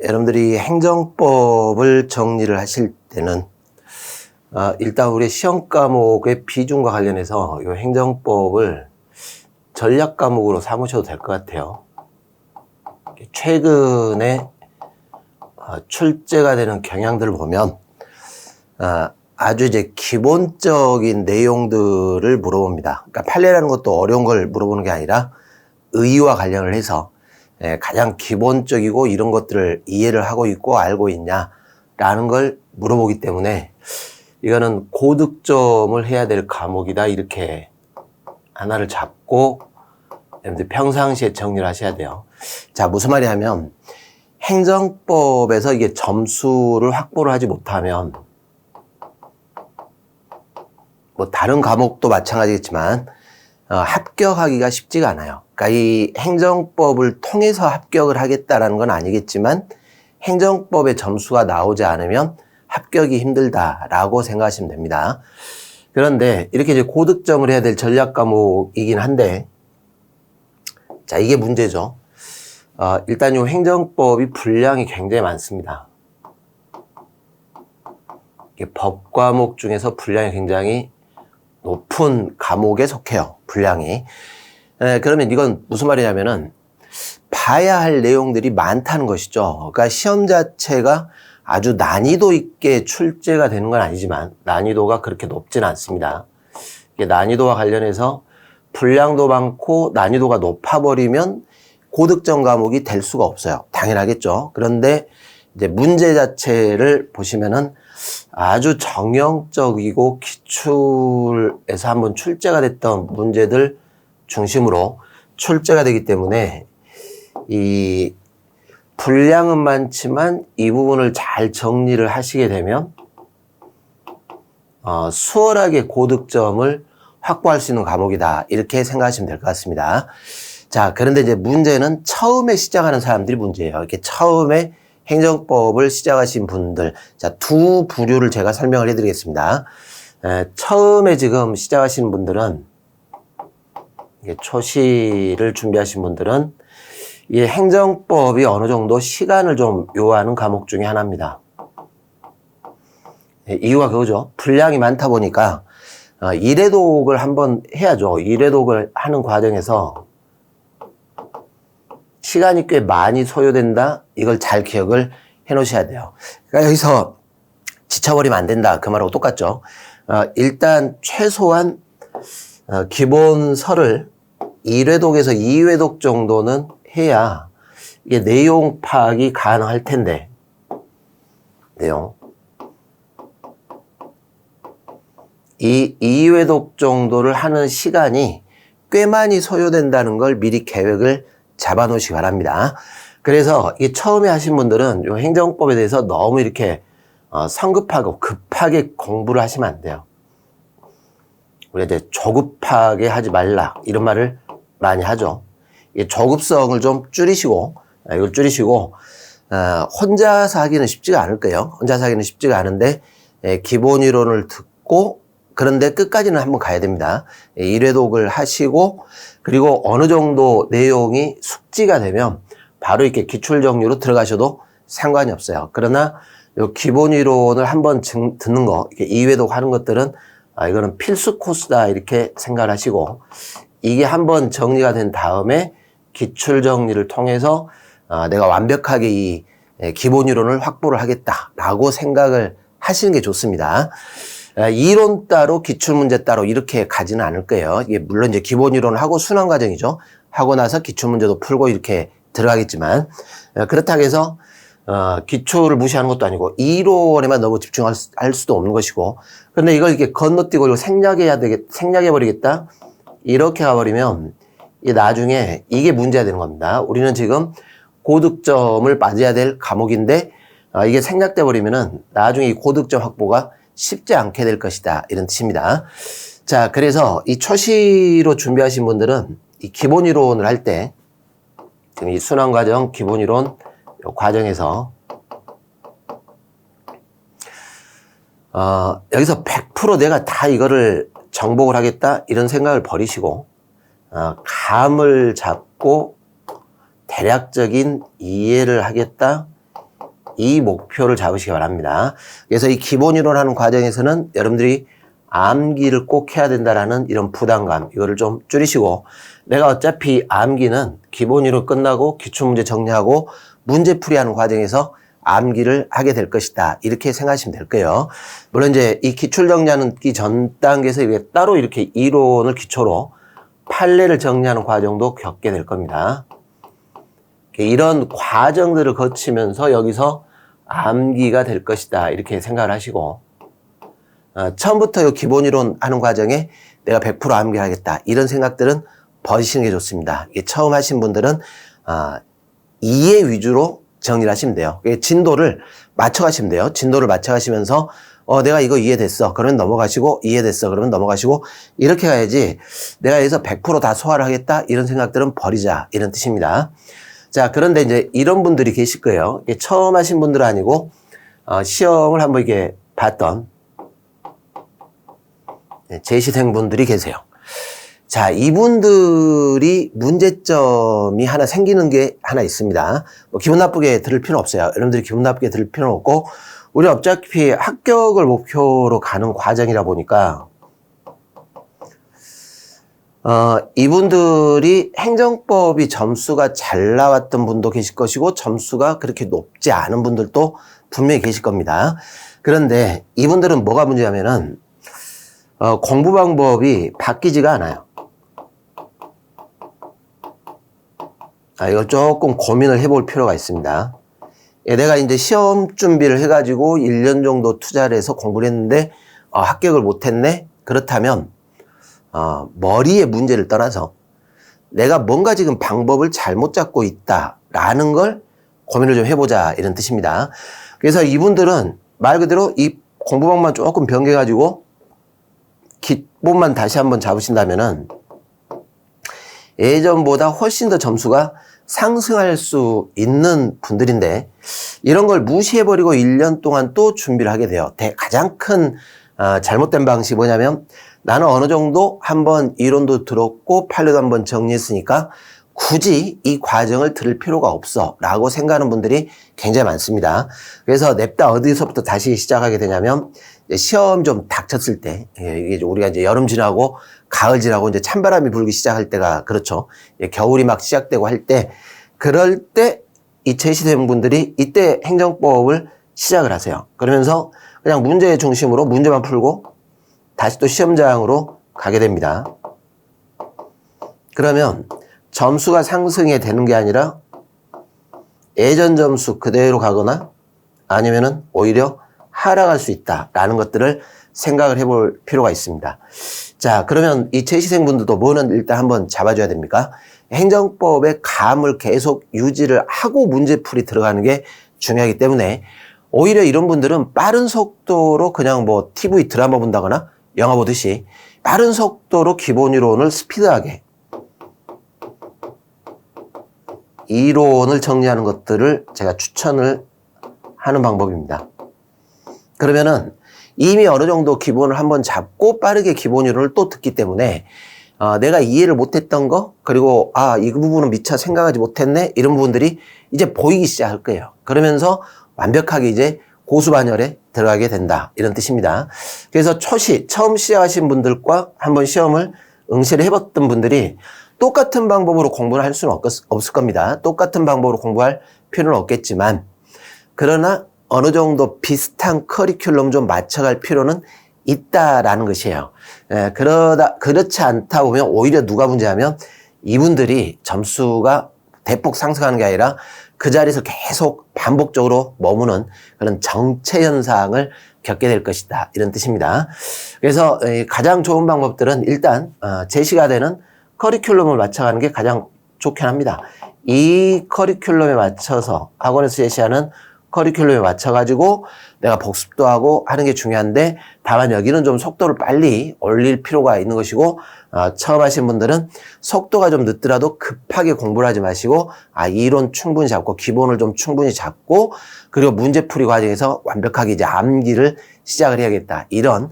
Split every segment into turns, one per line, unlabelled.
여러분들이 행정법을 정리를 하실 때는 일단 우리 시험 과목의 비중과 관련해서 이 행정법을 전략 과목으로 삼으셔도 될 것 같아요. 최근에 출제가 되는 경향들을 보면 아주 이제 기본적인 내용들을 물어봅니다. 그러니까 판례라는 것도 어려운 걸 물어보는 게 아니라 의의와 관련을 해서 가장 기본적이고 이런 것들을 이해를 하고 있고 알고 있냐라는 걸 물어보기 때문에 이거는 고득점을 해야 될 과목이다, 이렇게 하나를 잡고 평상시에 정리를 하셔야 돼요. 자, 무슨 말이냐면 행정법에서 이게 점수를 확보를 하지 못하면 뭐 다른 과목도 마찬가지겠지만 합격하기가 쉽지가 않아요. 그러니까 이 행정법을 통해서 합격을 하겠다라는 건 아니겠지만 행정법의 점수가 나오지 않으면 합격이 힘들다라고 생각하시면 됩니다. 그런데 이렇게 이제 고득점을 해야 될 전략 과목이긴 한데, 자, 이게 문제죠. 일단 이 행정법이 분량이 굉장히 많습니다. 법 과목 중에서 분량이 굉장히 높은 과목에 속해요, 분량이. 그러면 이건 무슨 말이냐면은 봐야 할 내용들이 많다는 것이죠. 그러니까 시험 자체가 아주 난이도 있게 출제가 되는 건 아니지만 난이도가 그렇게 높진 않습니다. 이게 난이도와 관련해서 분량도 많고 난이도가 높아버리면 고득점 과목이 될 수가 없어요. 당연하겠죠. 그런데 이제 문제 자체를 보시면은 아주 정형적이고 기출에서 한번 출제가 됐던 문제들 중심으로 출제가 되기 때문에 이 분량은 많지만 이 부분을 잘 정리를 하시게 되면 수월하게 고득점을 확보할 수 있는 과목이다, 이렇게 생각하시면 될 것 같습니다. 자, 그런데 이제 문제는 처음에 시작하는 사람들이 문제예요. 이렇게 처음에 행정법을 시작하신 분들, 자, 두 부류를 제가 설명을 해드리겠습니다. 처음에 지금 시작하신 분들은, 초시를 준비하신 분들은 이 행정법이 어느 정도 시간을 좀 요하는 과목 중에 하나입니다. 이유가 그거죠. 분량이 많다 보니까 1회독을 한번 해야죠. 1회독을 하는 과정에서 시간이 꽤 많이 소요된다, 이걸 잘 기억을 해 놓으셔야 돼요. 그러니까 여기서 지쳐버리면 안 된다, 그 말하고 똑같죠. 일단 최소한 기본서를 1회독에서 2회독 정도는 해야 이게 내용 파악이 가능할 텐데, 내용. 이 2회독 정도를 하는 시간이 꽤 많이 소요된다는 걸 미리 계획을 잡아 놓으시기 바랍니다. 그래서 이 처음에 하신 분들은 이 행정법에 대해서 너무 이렇게 성급하고 급하게 공부를 하시면 안 돼요. 우리가 이제 조급하게 하지 말라, 이런 말을 많이 하죠. 이 조급성을 좀 줄이시고, 이걸 줄이시고, 혼자서 하기는 쉽지가 않을 거예요. 혼자서 하기는 쉽지가 않은데, 기본 이론을 듣고, 그런데 끝까지는 한번 가야 됩니다. 1회독을 하시고, 그리고 어느 정도 내용이 숙지가 되면 바로 이렇게 기출 정리로 들어가셔도 상관이 없어요. 그러나 요 기본 이론을 한번 듣는 거, 이렇게 2회독 하는 것들은 이거는 필수 코스다, 이렇게 생각을 하시고, 이게 한번 정리가 된 다음에 기출 정리를 통해서 내가 완벽하게 이 기본 이론을 확보를 하겠다라고 생각을 하시는 게 좋습니다. 이론 따로 기출 문제 따로 이렇게 가지는 않을 거예요. 이게 물론 이제 기본 이론을 하고 순환 과정이죠. 하고 나서 기출 문제도 풀고 이렇게 들어가겠지만, 그렇다고 해서 기출을 무시하는 것도 아니고 이론에만 너무 집중할 수도 없는 것이고, 그런데 이걸 이렇게 건너뛰고 이걸 생략해버리겠다, 이렇게 가버리면 이 나중에 이게 문제가 되는 겁니다. 우리는 지금 고득점을 맞아야 될 과목인데 이게 생략돼 버리면은 나중에 이 고득점 확보가 쉽지 않게 될 것이다, 이런 뜻입니다. 자, 그래서 이 초시로 준비하신 분들은 이 기본 이론을 할 때, 지금 이 순환 과정, 기본 이론 과정에서 여기서 100% 내가 다 이거를 정복을 하겠다, 이런 생각을 버리시고 감을 잡고 대략적인 이해를 하겠다, 이 목표를 잡으시기 바랍니다. 그래서 이 기본 이론 하는 과정에서는 여러분들이 암기를 꼭 해야 된다라는 이런 부담감, 이거를 좀 줄이시고, 내가 어차피 암기는 기본 이론 끝나고 기출문제 정리하고 문제풀이 하는 과정에서 암기를 하게 될 것이다, 이렇게 생각하시면 될 거예요. 물론 이제 이 기출 정리하는 이 전 단계에서 따로 이렇게 이론을 기초로 판례를 정리하는 과정도 겪게 될 겁니다. 이런 과정들을 거치면서 여기서 암기가 될 것이다, 이렇게 생각을 하시고, 처음부터 이 기본 이론 하는 과정에 내가 100% 암기하겠다, 이런 생각들은 버리시는 게 좋습니다. 처음 하신 분들은 이해 위주로 정리를 하시면 돼요. 진도를 맞춰가시면 돼요. 진도를 맞춰가시면서 내가 이거 이해됐어, 그러면 넘어가시고, 이해됐어, 그러면 넘어가시고, 이렇게 가야지 내가 여기서 100% 다 소화를 하겠다, 이런 생각들은 버리자, 이런 뜻입니다. 자, 그런데 이제 이런 분들이 계실 거예요. 처음 하신 분들은 아니고 시험을 한번 이렇게 봤던 재시생분들이 계세요. 자, 이분들이 문제점이 하나 생기는 게 하나 있습니다. 뭐 기분 나쁘게 들을 필요는 없어요. 여러분들이 기분 나쁘게 들을 필요는 없고, 우리 어차피 합격을 목표로 가는 과정이라 보니까 이분들이 행정법이 점수가 잘 나왔던 분도 계실 것이고 점수가 그렇게 높지 않은 분들도 분명히 계실 겁니다. 그런데 이분들은 뭐가 문제냐면은 공부 방법이 바뀌지가 않아요. 이걸 조금 고민을 해볼 필요가 있습니다. 내가 이제 시험 준비를 해가지고 1년 정도 투자를 해서 공부를 했는데 합격을 못했네? 그렇다면 머리의 문제를 떠나서 내가 뭔가 지금 방법을 잘못 잡고 있다라는 걸 고민을 좀 해보자, 이런 뜻입니다. 그래서 이분들은 말 그대로 이 공부방법만 조금 변경해가지고 기본만 다시 한번 잡으신다면은 예전보다 훨씬 더 점수가 상승할 수 있는 분들인데, 이런 걸 무시해버리고 1년 동안 또 준비를 하게 돼요. 가장 큰 잘못된 방식이 뭐냐면, 나는 어느 정도 한번 이론도 들었고 판례도 한번 정리했으니까 굳이 이 과정을 들을 필요가 없어 라고 생각하는 분들이 굉장히 많습니다. 그래서 냅다 어디서부터 다시 시작하게 되냐면, 시험 좀 닥쳤을 때, 이게 우리가 이제 여름 지나고 가을 지나고 이제 찬바람이 불기 시작할 때가 그렇죠. 겨울이 막 시작되고 할 때, 그럴 때 이 재시생분들이 이때 행정법을 시작을 하세요. 그러면서 그냥 문제 중심으로 문제만 풀고 다시 또 시험장으로 가게 됩니다. 그러면 점수가 상승이 되는 게 아니라 예전 점수 그대로 가거나 아니면은 오히려 하락할 수 있다라는 것들을 생각을 해볼 필요가 있습니다. 자, 그러면 이 재시생분들도 뭐는 일단 한번 잡아줘야 됩니까? 행정법의 감을 계속 유지를 하고 문제풀이 들어가는 게 중요하기 때문에, 오히려 이런 분들은 빠른 속도로 그냥 뭐 TV 드라마 본다거나 영화 보듯이 빠른 속도로 기본 이론을 스피드하게 이론을 정리하는 것들을 제가 추천을 하는 방법입니다. 그러면은 이미 어느 정도 기본을 한번 잡고 빠르게 기본 이론을 또 듣기 때문에 내가 이해를 못했던 거, 그리고 이 부분은 미처 생각하지 못했네, 이런 부분들이 이제 보이기 시작할 거예요. 그러면서 완벽하게 이제 고수반열에 들어가게 된다, 이런 뜻입니다. 그래서 처음 시작하신 분들과 한번 시험을 응시를 해봤던 분들이 똑같은 방법으로 공부를 할 수는 없을 겁니다. 똑같은 방법으로 공부할 필요는 없겠지만, 그러나 어느 정도 비슷한 커리큘럼 좀 맞춰갈 필요는 있다라는 것이에요. 그렇지 않다 보면 오히려 누가 문제냐면, 이분들이 점수가 대폭 상승하는 게 아니라 그 자리에서 계속 반복적으로 머무는 그런 정체 현상을 겪게 될 것이다, 이런 뜻입니다. 그래서 가장 좋은 방법들은 일단 제시가 되는 커리큘럼을 맞춰가는 게 가장 좋긴 합니다. 이 커리큘럼에 맞춰서 학원에서 제시하는 커리큘럼에 맞춰가지고 내가 복습도 하고 하는 게 중요한데, 다만 여기는 좀 속도를 빨리 올릴 필요가 있는 것이고, 처음 하신 분들은 속도가 좀 늦더라도 급하게 공부를 하지 마시고, 이론 충분히 잡고 기본을 좀 충분히 잡고, 그리고 문제풀이 과정에서 완벽하게 이제 암기를 시작을 해야겠다, 이런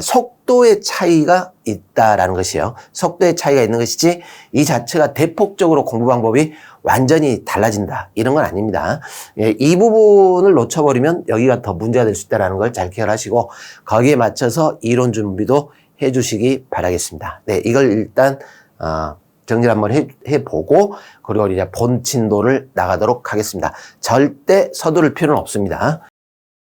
속도의 차이가 있다라는 것이에요. 속도의 차이가 있는 것이지 이 자체가 대폭적으로 공부 방법이 완전히 달라진다. 이런 건 아닙니다. 예, 이 부분을 놓쳐버리면 여기가 더 문제가 될 수 있다는 걸 잘 기억하시고 거기에 맞춰서 이론 준비도 해주시기 바라겠습니다. 네, 이걸 일단 정리를 한번 해보고 그리고 이제 본 진도를 나가도록 하겠습니다. 절대 서두를 필요는 없습니다.